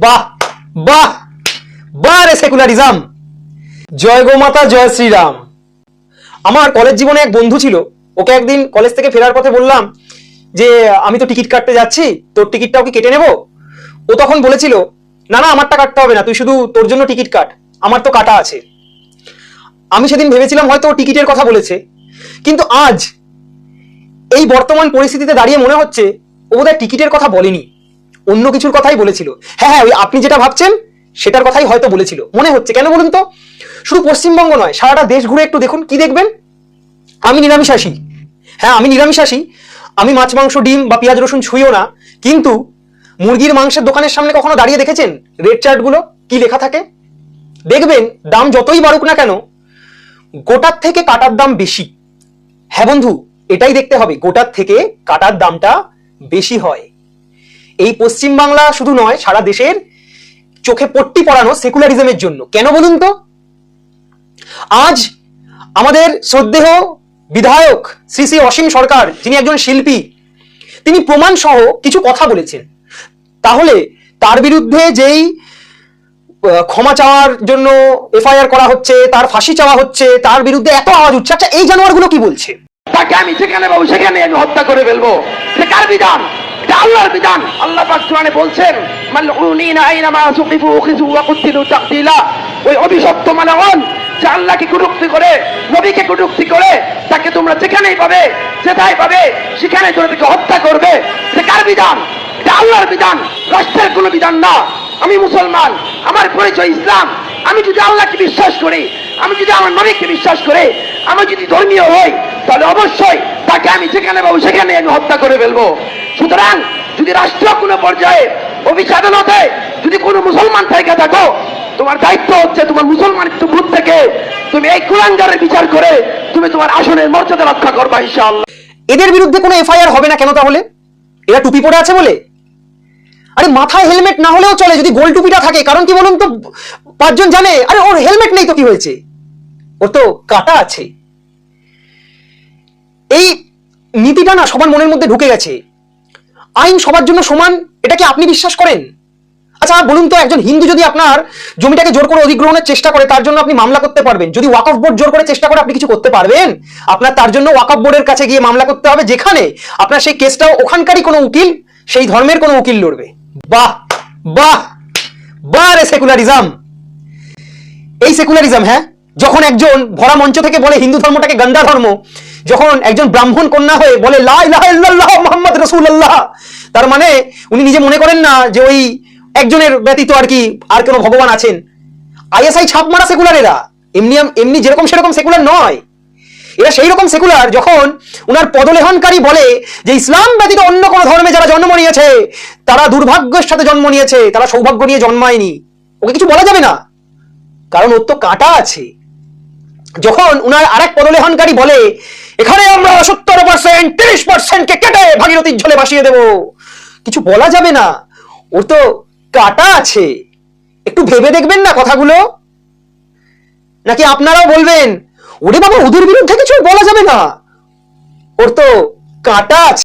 বাহ বাহ বাহ রে সেকুলারিজম। জয় গোমাতা, জয় শ্রীরাম। আমার কলেজ জীবনে এক বন্ধু ছিল, ওকে একদিন কলেজ থেকে ফেরার পথে বললাম যে আমি তো টিকিট কাটতে যাচ্ছি, তোর টিকিটটাও কি কেটে নেব? ও তখন বলেছিল, না না আমারটা কাটতে হবে না, তুই শুধু তোর জন্য টিকিট কাট, আমার তো কাটা আছে। আমি সেদিন ভেবেছিলাম হয়তো ও টিকিটের কথা বলেছে, কিন্তু আজ এই বর্তমান পরিস্থিতিতে দাঁড়িয়ে মনে হচ্ছে ও বোধহয় টিকিটের কথা বলেনি, অন্য কিছুর কথাই বলেছিল। হ্যাঁ হ্যাঁ, ওই আপনি যেটা ভাবছেন সেটার কথাই হয়তো বলেছিল মনে হচ্ছে। কেন বলুন তো? শুধু পশ্চিমবঙ্গ নয়, সারাটা দেশ ঘুরে একটু দেখুন, কি দেখবেন? আমি নিরামিষাশী, হ্যাঁ আমি নিরামিষাশী, আমি মাছ মাংস ডিম বা পেঁয়াজ রসুন ছুঁইও না, কিন্তু মুরগির মাংসের দোকানের সামনে কখনো দাঁড়িয়ে দেখেছেন রেড চার্টগুলো কি লেখা থাকে? দেখবেন দাম যতই বাড়ুক না কেন, গোটার থেকে কাটার দাম বেশি। হ্যাঁ বন্ধু, এটাই দেখতে হবে, গোটার থেকে কাটার দামটা বেশি হয়। এই পশ্চিম বাংলা শুধু নয়, সারা দেশের চোখে পট্টি পড়ানো সেকুলারিজমের জন্য। কেন বলুন তো? আজ আমাদের শ্রদ্ধেয় বিধায়ক শ্রী শ্রী অসীম সরকার, যিনি একজন শিল্পী, তিনি প্রমাণ সহ কিছু কথা বলেছেন। তাহলে তার বিরুদ্ধে যেই ক্ষমা চাওয়ার জন্য এফআইআর করা হচ্ছে, তার ফাঁসি চাওয়া হচ্ছে, তার বিরুদ্ধে এত আওয়াজ উঠছে, আচ্ছা এই জানোয়ারগুলো কি বলছে? তাকে আমি যেখানে পাবো সেখানে আমি হত্যা করে ফেলবো। এটা কার বিধান? এটা আল্লাহর বিধান। আল্লাহ পাক কোরআনে বলছেন, মালউনিনা আইনামা সুকিফু উখিযু ওয়া কুতিলু তাকতিলা। ওই অভিশপ্ত মানবন যে আল্লাহকে কটূক্তি করে, নবীকে কটূক্তি করে, তাকে তোমরা যেখানেই পাবে, যেটাই পাবে সেখানে তাদেরকে হত্যা করবে। এটা কার বিধান? এটা আল্লাহর বিধান, রাষ্ট্রের কোনো বিধান না। আমি মুসলমান, আমার পরিচয় ইসলাম। আমি যদি আল্লাহকে বিশ্বাস করি, আমি যদি আমার নবীকে বিশ্বাস করি, আমি যদি ধর্মীয় হই, তাহলে অবশ্যই তাকে আমি যেখানে পাবো সেখানে আমি হত্যা করে ফেলবো। সুতরাং যদি রাষ্ট্রীয় কোনো পর্যায়ে অফিস আদালতে যদি কোনো মুসলমান থেকে থাকো, তোমার দায়িত্ব হচ্ছে তোমার মুসলমানিত্ব বুথ থেকে তুমি এই কুলাঙ্গারের বিচার করে তুমি তোমার আসনের মর্যাদা রক্ষা করবা ইনশাআল্লাহ। এদের বিরুদ্ধে কোনো এফআইআর হবে না কেন তাহলে? এরা টুপি পরে আছে বলে? আরে মাথায় হেলমেট না হলেও চলে যদি গোল টুপিটা থাকে। কারণ কি বলুন তো, পাঁচজন জানে আরে ওর হেলমেট নেই তো কি হয়েছে, ওর তো কাটা আছে। এই নীতিটা না সবার মনের মধ্যে ঢুকে গেছে, আইন সবার জন্য সমান। এটা কি আপনি বিশ্বাস করেন? আচ্ছা বলুন তো, একজন হিন্দু যদি আপনার জমিটাকে জোর করে অধিগ্রহণের চেষ্টা করে, তার জন্য আপনি মামলা করতে পারবেন। যদি ওয়াকফ বোর্ড জোর করে চেষ্টা করে, আপনি কিছু করতে পারবেন? আপনার তার জন্য ওয়াকফ বোর্ডের কাছে গিয়ে মামলা করতে হবে, যেখানে আপনার সেই কেসটাও ওখানকারই কোনো উকিল, সেই ধর্মের কোনো উকিল লড়বে। বাহ বাহ বাহ রে সেকুলারিজম। এই সেকুলারিজম, হ্যাঁ, যখন একজন ভরা মঞ্চ থেকে বলে হিন্দু ধর্মটাকে গন্দা ধর্ম, যখন একজন ব্রাহ্মণ কন্যা হয়ে বলে লা ইলাহা ইল্লাল্লাহ মুহাম্মদ রাসূলুল্লাহ, তার মানে উনি নিজে মনে করেন না যে ওই একজনের ব্যতীত আর কি আর কোনো ভগবান আছেন। আইএসআই ছাপ মারা সেকুলার এরা, এমনি এমনি যেরকম সেরকম সেকুলার নয়। এরা সেই রকম সেকুলার যখন উনার পদলেহনকারী বলে যে ইসলাম ব্যতীত অন্য কোনো ধর্মে যারা জন্ম নিয়েছে তারা দুর্ভাগ্যের সাথে জন্ম নিয়েছে, তারা সৌভাগ্য নিয়ে জন্মায়নি। ওকে কিছু বলা যাবে না, কারণ ওর তো কাটা আছে। যখন উনার আরেক পদলেহনকারী বলে এখানে আমরা 70% 30%কে কেটে ভাগীরথীর ঝোলে ভাসিয়ে দেব, কিছু বলা যাবে না, ওর তো কাটা আছে। একটু ভেবে দেখবেন না কথাগুলো, নাকি আপনারাও বলবেন ওরে বাবা ওদের বিরুদ্ধে কিছু বলা যাবে না, ওর তো কাটা আছে।